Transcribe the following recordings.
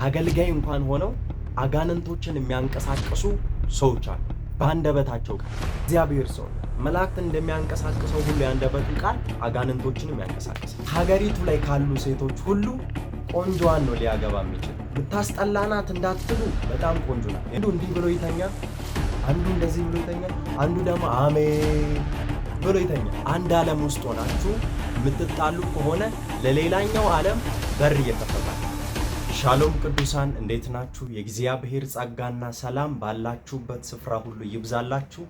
አገልጋይ እንኳን ሆነው አጋንንቶችን የሚያንቀሳቅሱ ሰዎች አሉ። በአንደበታቸው ቃል እግዚአብሔር ሰው መላእክት እንደሚያንቀሳቅሰው ሁሉ ያንደበቱ ቃል አጋንንቶችንም ያንቀሳቅሳል። ሀገሪቱ ላይ ካሉ ሴቶች ሁሉ ቆንጆዋን ነው ሊያገባ የሚችል። ብታስጠላናት እንዳትሉ በጣም ቆንጆ ናት። አንዱ እንዲህ ብሎ ይተኛል፣ አንዱ እንደዚህ ብሎ ይተኛል፣ አንዱ ደግሞ አሜን ብሎ ይተኛል። አንድ ዓለም ውስጥ ሆናችሁ የምትጣሉ ከሆነ ለሌላኛው ዓለም በር እየከፈታል። ሻሎም ቅዱሳን እንዴት ናችሁ? የእግዚአብሔር ጸጋና ሰላም ባላችሁበት ስፍራ ሁሉ ይብዛላችሁ።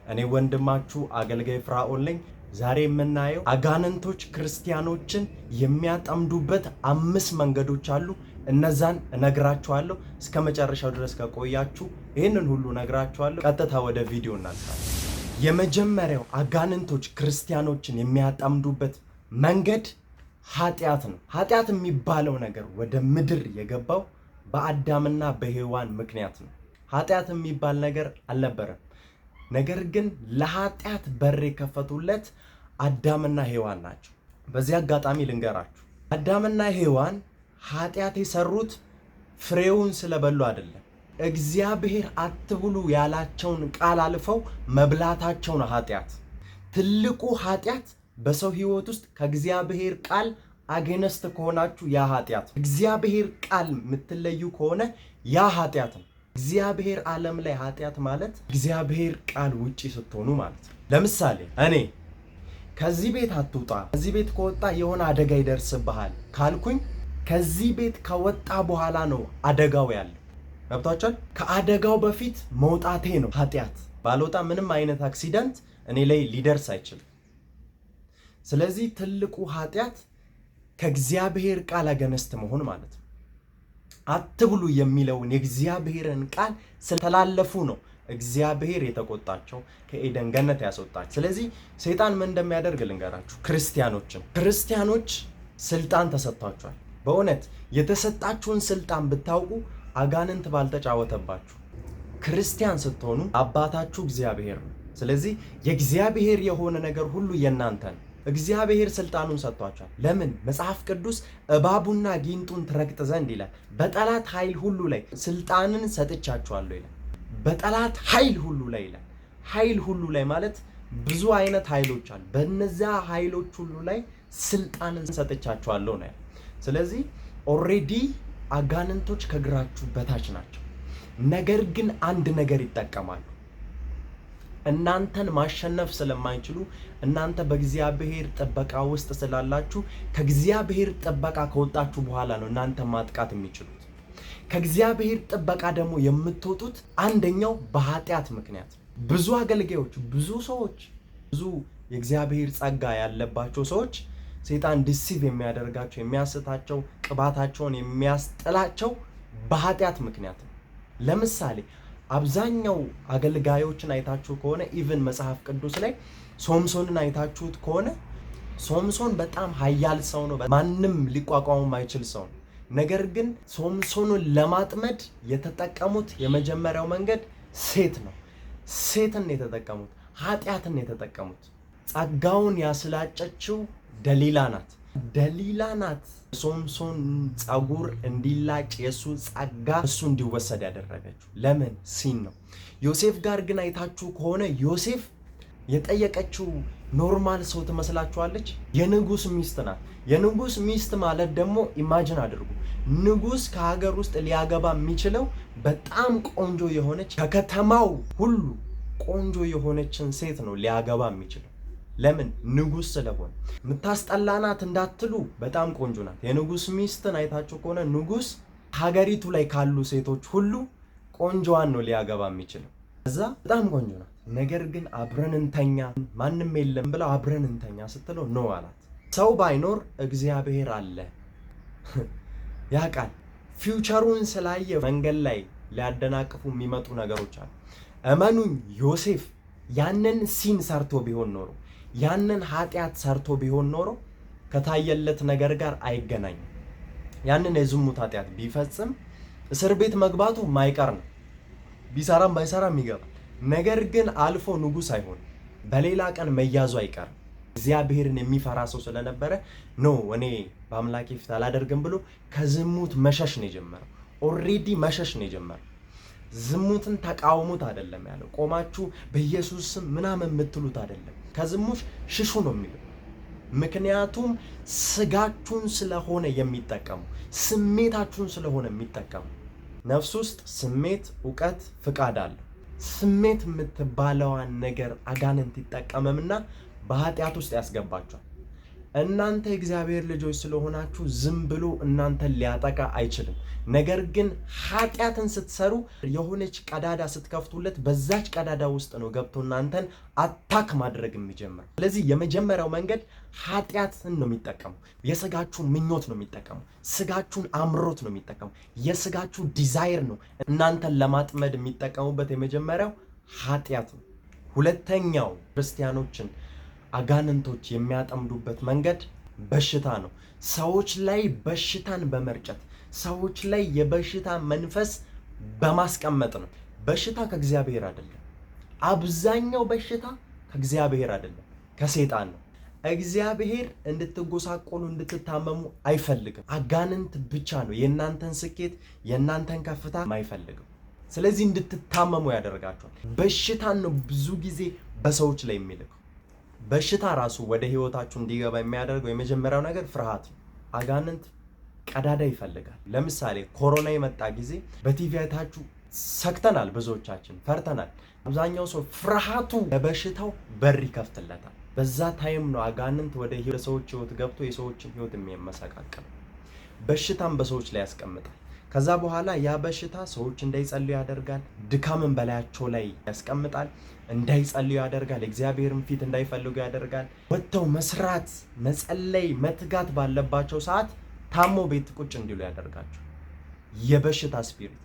እኔ ወንድማችሁ አገልጋይ ፍራኦል ነኝ። ዛሬ የምናየው አጋንንቶች ክርስቲያኖችን የሚያጠምዱበት 5 መንገዶች አሉ። እነዛን እነግራችኋለሁ። እስከ መጨረሻው ድረስ ከቆያችሁ ይህንን ሁሉ እነግራችኋለሁ። ቀጥታ ወደ ቪዲዮ እናልፋለን። የመጀመሪያው አጋንንቶች ክርስቲያኖችን የሚያጠምዱበት መንገድ ኃጢአት ነው። ኃጢአት የሚባለው ነገር ወደ ምድር የገባው በአዳምና በሔዋን ምክንያት ነው። ኃጢአት የሚባል ነገር አልነበረም። ነገር ግን ለኃጢአት በር የከፈቱለት አዳምና ሔዋን ናቸው። በዚህ አጋጣሚ ልንገራችሁ፣ አዳምና ሔዋን ኃጢአት የሰሩት ፍሬውን ስለበሉ አይደለም። እግዚአብሔር አትብሉ ያላቸውን ቃል አልፈው መብላታቸው ነው ኃጢአት። ትልቁ ኃጢአት በሰው ሕይወት ውስጥ ከእግዚአብሔር ቃል አጌነስት ከሆናችሁ ያ ኃጢአት። እግዚአብሔር ቃል የምትለዩ ከሆነ ያ ኃጢአት ነው። እግዚአብሔር ዓለም ላይ ኃጢአት ማለት እግዚአብሔር ቃል ውጪ ስትሆኑ ማለት ነው። ለምሳሌ እኔ ከዚህ ቤት አትውጣ፣ ከዚህ ቤት ከወጣ የሆነ አደጋ ይደርስብሃል ካልኩኝ ከዚህ ቤት ከወጣ በኋላ ነው አደጋው ያለው። ገብቷችኋል? ከአደጋው በፊት መውጣቴ ነው ኃጢአት። ባልወጣ ምንም አይነት አክሲደንት እኔ ላይ ሊደርስ አይችልም። ስለዚህ ትልቁ ኃጢአት ከእግዚአብሔር ቃል አገነስት መሆን ማለት ነው። አትብሉ የሚለውን የእግዚአብሔርን ቃል ስለተላለፉ ነው እግዚአብሔር የተቆጣቸው፣ ከኤደን ገነት ያስወጣቸው። ስለዚህ ሰይጣን ምን እንደሚያደርግ ልንገራችሁ። ክርስቲያኖች ስልጣን ተሰጥቷቸዋል። በእውነት የተሰጣችሁን ስልጣን ብታውቁ አጋንንት ባልተጫወተባችሁ። ክርስቲያን ስትሆኑ አባታችሁ እግዚአብሔር ነው። ስለዚህ የእግዚአብሔር የሆነ ነገር ሁሉ የእናንተ ነው። እግዚአብሔር ስልጣኑን ሰጥቷቸዋል። ለምን? መጽሐፍ ቅዱስ እባቡና ጊንጡን ትረግጥ ዘንድ ይላል። በጠላት ኃይል ሁሉ ላይ ስልጣንን ሰጥቻችኋለሁ ይላል። በጠላት ኃይል ሁሉ ላይ ይላል። ኃይል ሁሉ ላይ ማለት ብዙ አይነት ኃይሎች አሉ። በእነዚያ ኃይሎች ሁሉ ላይ ስልጣንን ሰጥቻችኋለሁ ነው። ስለዚህ ኦልሬዲ አጋንንቶች ከግራችሁ በታች ናቸው። ነገር ግን አንድ ነገር ይጠቀማሉ። እናንተን ማሸነፍ ስለማይችሉ እናንተ በእግዚአብሔር ጥበቃ ውስጥ ስላላችሁ ከእግዚአብሔር ጥበቃ ከወጣችሁ በኋላ ነው እናንተ ማጥቃት የሚችሉት። ከእግዚአብሔር ጥበቃ ደግሞ የምትወጡት አንደኛው በኃጢአት ምክንያት። ብዙ አገልጋዮች፣ ብዙ ሰዎች፣ ብዙ የእግዚአብሔር ጸጋ ያለባቸው ሰዎች ሰይጣን ዲሲቭ የሚያደርጋቸው፣ የሚያስታቸው፣ ቅባታቸውን የሚያስጥላቸው በኃጢአት ምክንያት ነው። ለምሳሌ አብዛኛው አገልጋዮችን አይታችሁ ከሆነ ኢቭን መጽሐፍ ቅዱስ ላይ ሶምሶንን አይታችሁት ከሆነ ሶምሶን በጣም ኃያል ሰው ነው። ማንም ሊቋቋሙ የማይችል ሰው ነው። ነገር ግን ሶምሶንን ለማጥመድ የተጠቀሙት የመጀመሪያው መንገድ ሴት ነው። ሴትን የተጠቀሙት፣ ኃጢአትን የተጠቀሙት። ጸጋውን ያስላጨችው ደሊላ ናት። ሶምሶን ጸጉር እንዲላጭ የሱ ጸጋ እሱ እንዲወሰድ ያደረገችው ለምን? ሲን ነው። ዮሴፍ ጋር ግን አይታችሁ ከሆነ ዮሴፍ የጠየቀችው ኖርማል ሰው ትመስላችኋለች? የንጉስ ሚስት ናት። የንጉስ ሚስት ማለት ደግሞ ኢማጂን አድርጉ፣ ንጉስ ከሀገር ውስጥ ሊያገባ የሚችለው በጣም ቆንጆ የሆነች ከከተማው ሁሉ ቆንጆ የሆነችን ሴት ነው ሊያገባ የሚችለው። ለምን? ንጉስ ስለሆነ። የምታስጠላናት እንዳትሉ በጣም ቆንጆ ናት። የንጉስ ሚስትን አይታችሁ ከሆነ ንጉስ ሀገሪቱ ላይ ካሉ ሴቶች ሁሉ ቆንጆዋን ነው ሊያገባ የሚችለው። እዛ በጣም ቆንጆ ናት። ነገር ግን አብረን እንተኛ ማንም የለም ብለው አብረን እንተኛ ስትለው ኖ አላት። ሰው ባይኖር እግዚአብሔር አለ ያውቃል። ፊውቸሩን ስላየ መንገድ ላይ ሊያደናቅፉ የሚመጡ ነገሮች አሉ። እመኑኝ፣ ዮሴፍ ያንን ሲን ሰርቶ ቢሆን ኖሮ፣ ያንን ኃጢአት ሰርቶ ቢሆን ኖሮ ከታየለት ነገር ጋር አይገናኝም። ያንን የዝሙት ኃጢአት ቢፈጽም እስር ቤት መግባቱ ማይቀር ነው። ቢሰራም ባይሰራም ይገባል። ነገር ግን አልፎ ንጉስ አይሆንም። በሌላ ቀን መያዙ አይቀርም። እግዚአብሔርን የሚፈራ ሰው ስለነበረ ኖ እኔ በአምላኬ ፊት አላደርግም ብሎ ከዝሙት መሸሽ ነው የጀመረው። ኦልሬዲ መሸሽ ነው የጀመረው። ዝሙትን ተቃውሙት አይደለም ያለው። ቆማችሁ በኢየሱስ ስም ምናምን የምትሉት አይደለም። ከዝሙት ሽሹ ነው የሚለው። ምክንያቱም ስጋችሁን ስለሆነ የሚጠቀሙ፣ ስሜታችሁን ስለሆነ የሚጠቀሙ። ነፍስ ውስጥ ስሜት፣ ዕውቀት፣ ፍቃድ አለ። ስሜት የምትባለዋን ነገር አጋንንት ይጠቀመምና በኃጢአት ውስጥ ያስገባችኋል። እናንተ የእግዚአብሔር ልጆች ስለሆናችሁ ዝም ብሎ እናንተን ሊያጠቃ አይችልም። ነገር ግን ኃጢአትን ስትሰሩ የሆነች ቀዳዳ ስትከፍቱለት በዛች ቀዳዳ ውስጥ ነው ገብቶ እናንተን አታክ ማድረግ የሚጀምር። ስለዚህ የመጀመሪያው መንገድ ኃጢአትን ነው የሚጠቀሙ። የስጋችሁን ምኞት ነው የሚጠቀሙ። ስጋችሁን አምሮት ነው የሚጠቀሙ። የስጋችሁ ዲዛይር ነው እናንተን ለማጥመድ የሚጠቀሙበት። የመጀመሪያው ኃጢአት ነው። ሁለተኛው ክርስቲያኖችን አጋንንቶች የሚያጠምዱበት መንገድ በሽታ ነው። ሰዎች ላይ በሽታን በመርጨት ሰዎች ላይ የበሽታ መንፈስ በማስቀመጥ ነው። በሽታ ከእግዚአብሔር አይደለም። አብዛኛው በሽታ ከእግዚአብሔር አይደለም፣ ከሰይጣን ነው። እግዚአብሔር እንድትጎሳቆሉ እንድትታመሙ አይፈልግም። አጋንንት ብቻ ነው የእናንተን ስኬት የእናንተን ከፍታ አይፈልግም። ስለዚህ እንድትታመሙ ያደርጋቸዋል። በሽታን ነው ብዙ ጊዜ በሰዎች ላይ የሚልከው። በሽታ ራሱ ወደ ህይወታችሁ እንዲገባ የሚያደርገው የመጀመሪያው ነገር ፍርሃት ነው። አጋንንት ቀዳዳ ይፈልጋል። ለምሳሌ ኮሮና የመጣ ጊዜ በቲቪ አይታችሁ ሰክተናል፣ ብዙዎቻችን ፈርተናል። አብዛኛው ሰው ፍርሃቱ ለበሽታው በር ይከፍትለታል። በዛ ታይም ነው አጋንንት ወደ ሰዎች ህይወት ገብቶ የሰዎችን ህይወት የሚያመሰቃቅል በሽታም በሰዎች ላይ ያስቀምጣል። ከዛ በኋላ ያ በሽታ ሰዎች እንዳይጸልዩ ያደርጋል። ድካምን በላያቸው ላይ ያስቀምጣል። እንዳይጸልዩ ያደርጋል። እግዚአብሔርን ፊት እንዳይፈልጉ ያደርጋል። ወጥተው መስራት፣ መጸለይ፣ መትጋት ባለባቸው ሰዓት ታሞ ቤት ቁጭ እንዲሉ ያደርጋቸው። የበሽታ ስፒሪት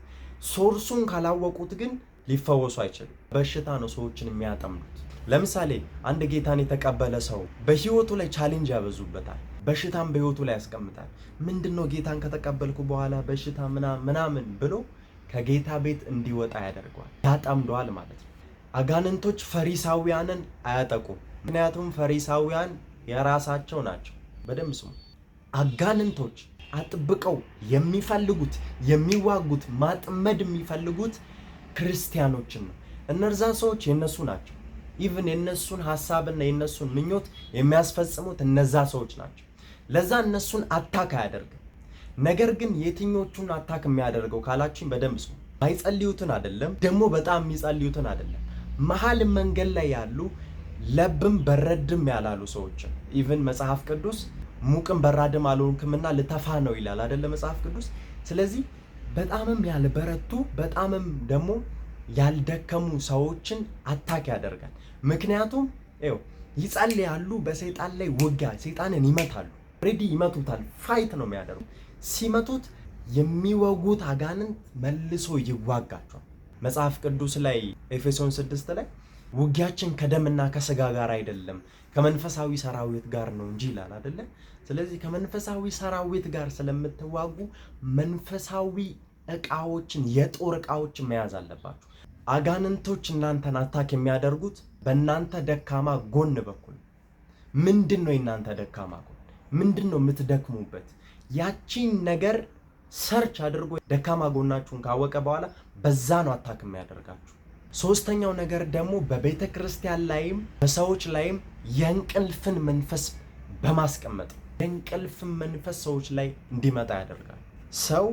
ሶርሱን ካላወቁት ግን ሊፈወሱ አይችልም። በሽታ ነው ሰዎችን የሚያጠምዱት። ለምሳሌ አንድ ጌታን የተቀበለ ሰው በህይወቱ ላይ ቻሌንጅ ያበዙበታል። በሽታም በህይወቱ ላይ ያስቀምጣል። ምንድነው ጌታን ከተቀበልኩ በኋላ በሽታ ምናምን ብሎ ከጌታ ቤት እንዲወጣ ያደርገዋል። ያጠምደዋል ማለት ነው። አጋንንቶች ፈሪሳውያንን አያጠቁም። ምክንያቱም ፈሪሳውያን የራሳቸው ናቸው። በደንብ ስሙ። አጋንንቶች አጥብቀው የሚፈልጉት የሚዋጉት ማጥመድ የሚፈልጉት ክርስቲያኖችን ነው። እነዛ ሰዎች የነሱ ናቸው። ኢቭን የነሱን ሐሳብና የነሱን ምኞት የሚያስፈጽሙት እነዛ ሰዎች ናቸው። ለዛ እነሱን አታክ አያደርግም። ነገር ግን የትኞቹን አታክ የሚያደርገው ካላችሁኝ በደንብ ስሙ። ማይጸልዩትን አይደለም፣ ደግሞ በጣም የሚጸልዩትን አይደለም። መሀል መንገድ ላይ ያሉ ለብም በረድም ያላሉ ሰዎችን ኢቭን መጽሐፍ ቅዱስ ሙቅም በራድም አልሆንክምና ልተፋ ነው ይላል አይደለ መጽሐፍ ቅዱስ። ስለዚህ በጣምም ያልበረቱ በጣምም ደግሞ ያልደከሙ ሰዎችን አታክ ያደርጋል። ምክንያቱም ይጸልያሉ፣ በሰይጣን ላይ ውጊያ፣ ሰይጣንን ይመታሉ። ሬዲ ይመቱታል። ፋይት ነው የሚያደርጉት። ሲመቱት የሚወጉት አጋንንት መልሶ ይዋጋቸዋል። መጽሐፍ ቅዱስ ላይ ኤፌሶን 6 ላይ ውጊያችን ከደምና ከስጋ ጋር አይደለም ከመንፈሳዊ ሰራዊት ጋር ነው እንጂ ይላል አይደለ? ስለዚህ ከመንፈሳዊ ሰራዊት ጋር ስለምትዋጉ መንፈሳዊ ዕቃዎችን የጦር ዕቃዎችን መያዝ አለባችሁ። አጋንንቶች እናንተን አታክ የሚያደርጉት በእናንተ ደካማ ጎን በኩል። ምንድነው የእናንተ ደካማ ጎን? ምንድነው የምትደክሙበት? ያቺን ነገር ሰርች አድርጎ ደካማ ጎናችሁን ካወቀ በኋላ በዛ ነው አታክ የሚያደርጋችሁ። ሶስተኛው ነገር ደግሞ በቤተ ክርስቲያን ላይም በሰዎች ላይም የእንቅልፍን መንፈስ በማስቀመጥ የእንቅልፍን መንፈስ ሰዎች ላይ እንዲመጣ ያደርጋል። ሰው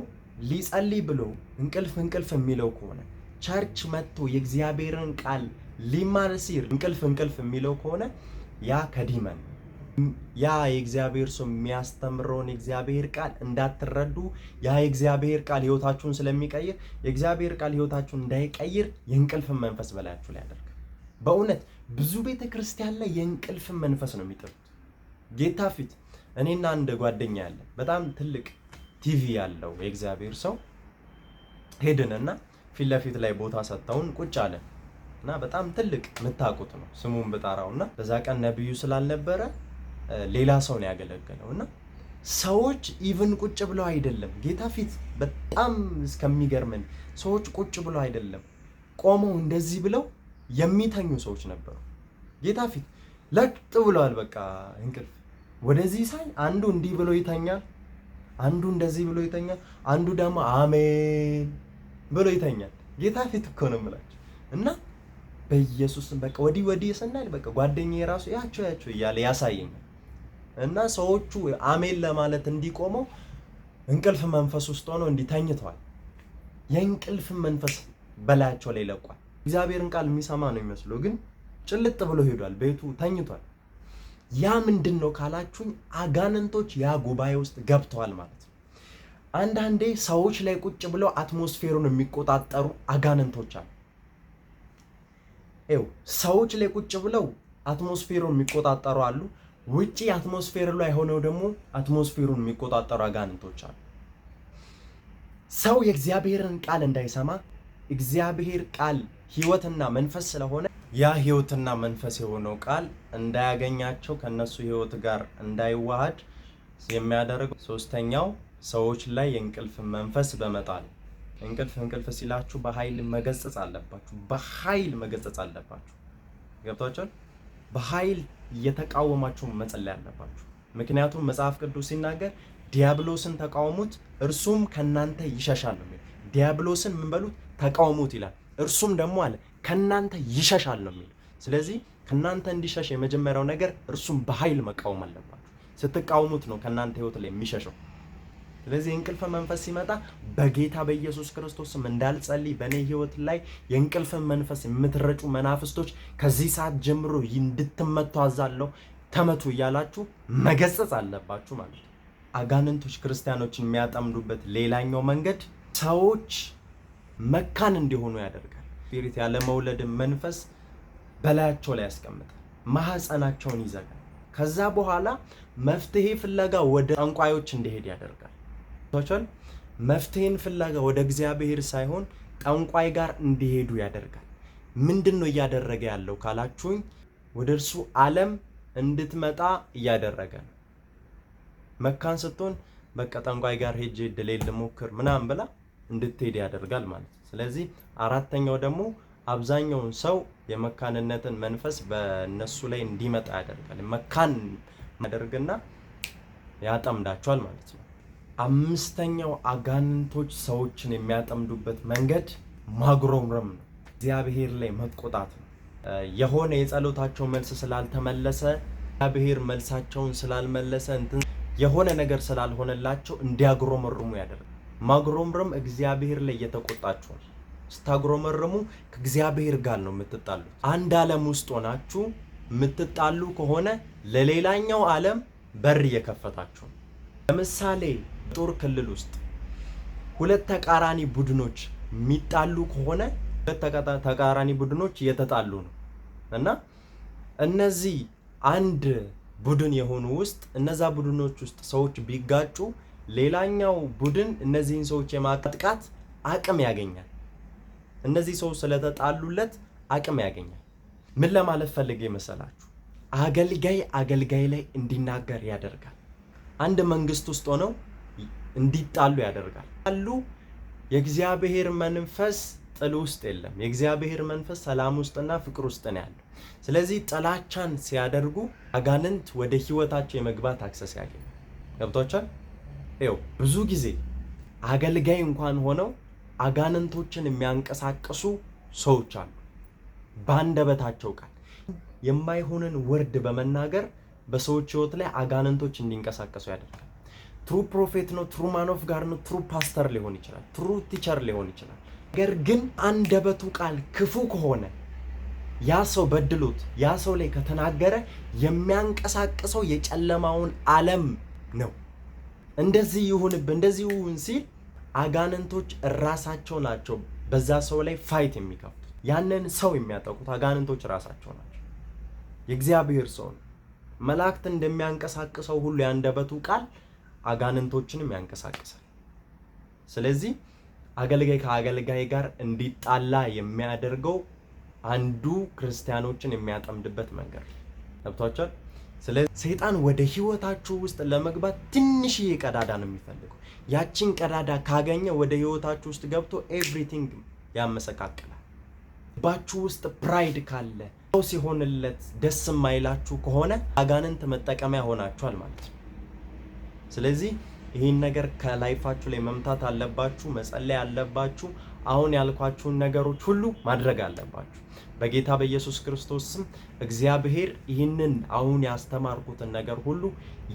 ሊጸልይ ብሎ እንቅልፍ የሚለው ከሆነ ቸርች መጥቶ የእግዚአብሔርን ቃል ሊማር ሲል እንቅልፍ የሚለው ከሆነ ያ ከዲመን ያ የእግዚአብሔር ሰው የሚያስተምረውን የእግዚአብሔር ቃል እንዳትረዱ ያ የእግዚአብሔር ቃል ህይወታችሁን ስለሚቀይር የእግዚአብሔር ቃል ህይወታችሁን እንዳይቀይር የእንቅልፍን መንፈስ በላያችሁ ላይ ያደርጋል። በእውነት ብዙ ቤተ ክርስቲያን ላይ የእንቅልፍን መንፈስ ነው የሚጥሉት። ጌታ ፊት እኔና አንድ ጓደኛ ያለ በጣም ትልቅ ቲቪ ያለው የእግዚአብሔር ሰው ሄድንና ፊት ለፊት ላይ ቦታ ሰጥተውን ቁጭ አለ እና በጣም ትልቅ የምታውቁት ነው ስሙን ብጠራውና በዛ ቀን ነብዩ ስላልነበረ ሌላ ሰው ነው ያገለገለው እና ሰዎች ኢቭን ቁጭ ብለው አይደለም ጌታ ፊት በጣም እስከሚገርመን ሰዎች ቁጭ ብለው አይደለም ቆመው እንደዚህ ብለው የሚተኙ ሰዎች ነበሩ። ጌታ ፊት ለጥ ብለዋል። በቃ እንቅልፍ ወደዚህ ሳይ አንዱ እንዲህ ብሎ ይተኛል፣ አንዱ እንደዚህ ብሎ ይተኛል፣ አንዱ ደግሞ አሜን ብሎ ይተኛል። ጌታ ፊት እኮ ነው የምላችሁ። እና በኢየሱስም በቃ ወዲህ ስናል በቃ ጓደኛዬ ራሱ ያቸው እያለ ያሳየኛል። እና ሰዎቹ አሜን ለማለት እንዲቆመው እንቅልፍ መንፈስ ውስጥ ሆነው እንዲተኝተዋል። የእንቅልፍ መንፈስ በላያቸው ላይ ለቋል። እግዚአብሔርን ቃል የሚሰማ ነው የሚመስለው፣ ግን ጭልጥ ብሎ ሄዷል፣ ቤቱ ተኝቷል። ያ ምንድን ነው ካላችሁኝ፣ አጋንንቶች ያ ጉባኤ ውስጥ ገብተዋል ማለት ነው። አንዳንዴ ሰዎች ላይ ቁጭ ብለው አትሞስፌሩን የሚቆጣጠሩ አጋንንቶች አሉ። ሰዎች ላይ ቁጭ ብለው አትሞስፌሩን የሚቆጣጠሩ አሉ። ውጪ አትሞስፌር ላይ ሆነው ደግሞ አትሞስፌሩን የሚቆጣጠሩ አጋንንቶች አሉ። ሰው የእግዚአብሔርን ቃል እንዳይሰማ፣ እግዚአብሔር ቃል ሕይወትና መንፈስ ስለሆነ ያ ሕይወትና መንፈስ የሆነው ቃል እንዳያገኛቸው ከነሱ ሕይወት ጋር እንዳይዋሃድ የሚያደርገው ሶስተኛው ሰዎች ላይ የእንቅልፍ መንፈስ በመጣል። እንቅልፍ ሲላችሁ በኃይል መገሰጽ አለባችሁ። በኃይል መገሰጽ አለባችሁ። ገብታችኋል? በኃይል እየተቃወማችሁ መጸለይ አለባችሁ። ምክንያቱም መጽሐፍ ቅዱስ ሲናገር ዲያብሎስን ተቃውሙት እርሱም ከናንተ ይሸሻል ነው የሚለው። ዲያብሎስን ምን በሉት? ተቃውሙት ይላል። እርሱም ደግሞ አለ ከናንተ ይሸሻል ነው የሚለው። ስለዚህ ከናንተ እንዲሸሽ የመጀመሪያው ነገር እርሱም በኃይል መቃወም አለባችሁ። ስትቃወሙት ነው ከናንተ ህይወት ላይ የሚሸሸው። ስለዚህ የእንቅልፍ መንፈስ ሲመጣ በጌታ በኢየሱስ ክርስቶስም እንዳልጸልይ በእኔ ህይወት ላይ የእንቅልፍ መንፈስ የምትረጩ መናፍስቶች ከዚህ ሰዓት ጀምሮ እንድትመቱ አዛለሁ፣ ተመቱ እያላችሁ መገሰጽ አለባችሁ ማለት ነው። አጋንንቶች ክርስቲያኖችን የሚያጠምዱበት ሌላኛው መንገድ ሰዎች መካን እንዲሆኑ ያደርጋል። ስፒሪት ያለ መውለድ መንፈስ በላያቸው ላይ ያስቀምጣል፣ ማህፀናቸውን ይዘጋል። ከዛ በኋላ መፍትሄ ፍለጋ ወደ ጠንቋዮች እንዲሄድ ያደርጋል። መፍትሄን ፍለጋ ወደ እግዚአብሔር ሳይሆን ጠንቋይ ጋር እንዲሄዱ ያደርጋል። ምንድን ነው እያደረገ ያለው ካላችሁኝ፣ ወደ እርሱ ዓለም እንድትመጣ እያደረገ ነው። መካን ስትሆን በቃ ጠንቋይ ጋር ሄጄ ድሌል ልሞክር ምናምን ብላ እንድትሄድ ያደርጋል ማለት ነው። ስለዚህ አራተኛው ደግሞ አብዛኛውን ሰው የመካንነትን መንፈስ በእነሱ ላይ እንዲመጣ ያደርጋል። መካን ያደርግና ያጠምዳቸዋል ማለት ነው። አምስተኛው አጋንንቶች ሰዎችን የሚያጠምዱበት መንገድ ማጉረምረም ነው። እግዚአብሔር ላይ መቆጣት ነው። የሆነ የጸሎታቸው መልስ ስላልተመለሰ፣ እግዚአብሔር መልሳቸውን ስላልመለሰ፣ የሆነ ነገር ስላልሆነላቸው እንዲያጉረመርሙ ያደርጋል። ማጉረምረም እግዚአብሔር ላይ እየተቆጣችሁ ነው። ስታጉረመርሙ ከእግዚአብሔር ጋር ነው የምትጣሉት። አንድ ዓለም ውስጥ ሆናችሁ የምትጣሉ ከሆነ ለሌላኛው ዓለም በር እየከፈታችሁ ነው። ለምሳሌ ጦር ክልል ውስጥ ሁለት ተቃራኒ ቡድኖች የሚጣሉ ከሆነ ሁለት ተቃራኒ ቡድኖች እየተጣሉ ነው እና እነዚህ አንድ ቡድን የሆኑ ውስጥ እነዛ ቡድኖች ውስጥ ሰዎች ቢጋጩ ሌላኛው ቡድን እነዚህን ሰዎች የማጥቃት አቅም ያገኛል። እነዚህ ሰዎች ስለተጣሉለት አቅም ያገኛል። ምን ለማለት ፈልጌ መሰላችሁ? አገልጋይ ላይ እንዲናገር ያደርጋል። አንድ መንግስት ውስጥ ሆነው እንዲጣሉ ያደርጋል። የእግዚአብሔር መንፈስ ጥል ውስጥ የለም። የእግዚአብሔር መንፈስ ሰላም ውስጥና ፍቅር ውስጥ ነው ያለው። ስለዚህ ጥላቻን ሲያደርጉ አጋንንት ወደ ህይወታቸው የመግባት አክሰስ ያገኛል። ገብቷችኋል? ብዙ ጊዜ አገልጋይ እንኳን ሆነው አጋንንቶችን የሚያንቀሳቅሱ ሰዎች አሉ። በአንደበታቸው ቃል የማይሆንን ወርድ በመናገር በሰዎች ህይወት ላይ አጋንንቶች እንዲንቀሳቀሱ ያደርጋል። ትሩ ፕሮፌት ነው፣ ትሩ ማን ኦፍ ጋድ ነው፣ ትሩ ፓስተር ሊሆን ይችላል፣ ትሩ ቲቸር ሊሆን ይችላል። ነገር ግን አንደበቱ ቃል ክፉ ከሆነ ያ ሰው በድሎት ያ ሰው ላይ ከተናገረ የሚያንቀሳቅሰው የጨለማውን ዓለም ነው። እንደዚህ ይሁን ሲል አጋንንቶች ራሳቸው ናቸው በዛ ሰው ላይ ፋይት የሚከፍቱት። ያንን ሰው የሚያጠቁት አጋንንቶች ራሳቸው ናቸው። የእግዚአብሔር ሰው ነው። መላእክት እንደሚያንቀሳቅሰው ሁሉ ያንደበቱ ቃል አጋንንቶችንም ያንቀሳቅሳል። ስለዚህ አገልጋይ ከአገልጋይ ጋር እንዲጣላ የሚያደርገው አንዱ ክርስቲያኖችን የሚያጠምድበት መንገድ ገብቷቸዋል። ስለዚህ ሰይጣን ወደ ህይወታችሁ ውስጥ ለመግባት ትንሽዬ ቀዳዳ ነው የሚፈልገው። ያቺን ቀዳዳ ካገኘ ወደ ህይወታችሁ ውስጥ ገብቶ ኤቭሪቲንግ ያመሰቃቅላል። ባችሁ ውስጥ ፕራይድ ካለ ሰው ሲሆንለት ደስ የማይላችሁ ከሆነ አጋንንት መጠቀሚያ ሆናችኋል ማለት ነው። ስለዚህ ይህን ነገር ከላይፋችሁ ላይ መምታት አለባችሁ፣ መጸለይ አለባችሁ። አሁን ያልኳችሁን ነገሮች ሁሉ ማድረግ አለባችሁ። በጌታ በኢየሱስ ክርስቶስ ስም እግዚአብሔር ይህንን አሁን ያስተማርኩትን ነገር ሁሉ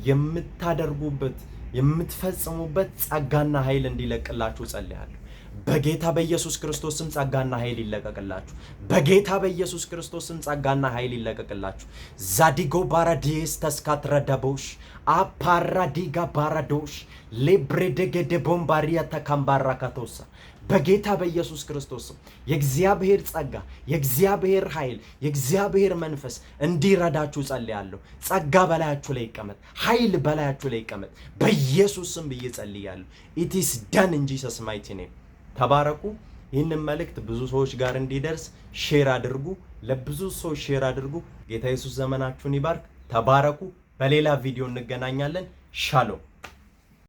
የምታደርጉበት የምትፈጽሙበት ጸጋና ኃይል እንዲለቅላችሁ ጸልያለሁ። በጌታ በኢየሱስ ክርስቶስ ስም ጸጋና ኃይል ይለቀቅላችሁ። በጌታ በኢየሱስ ክርስቶስ ስም ጸጋና ኃይል ይለቀቅላችሁ። ዛዲጎ ባራዲስ ተስካትረዳቦሽ አፓራዲጋ ባራዶሽ ሌብሬደገደ ቦምባሪያ ተካምባራ ካቶሳ በጌታ በኢየሱስ ክርስቶስ ስም የእግዚአብሔር ጸጋ፣ የእግዚአብሔር ኃይል፣ የእግዚአብሔር መንፈስ እንዲረዳችሁ ጸልያለሁ። ጸጋ በላያችሁ ላይ ይቀመጥ፣ ኃይል በላያችሁ ላይ ይቀመጥ በኢየሱስ ስም ብዬ ጸልያለሁ። ኢት ኢዝ ዳን ኢን ጂሰስ ማይቲ ኔም። ተባረኩ። ይህንን መልእክት ብዙ ሰዎች ጋር እንዲደርስ ሼር አድርጉ። ለብዙ ሰዎች ሼር አድርጉ። ጌታ ኢየሱስ ዘመናችሁን ይባርክ። ተባረኩ። በሌላ ቪዲዮ እንገናኛለን። ሻሎም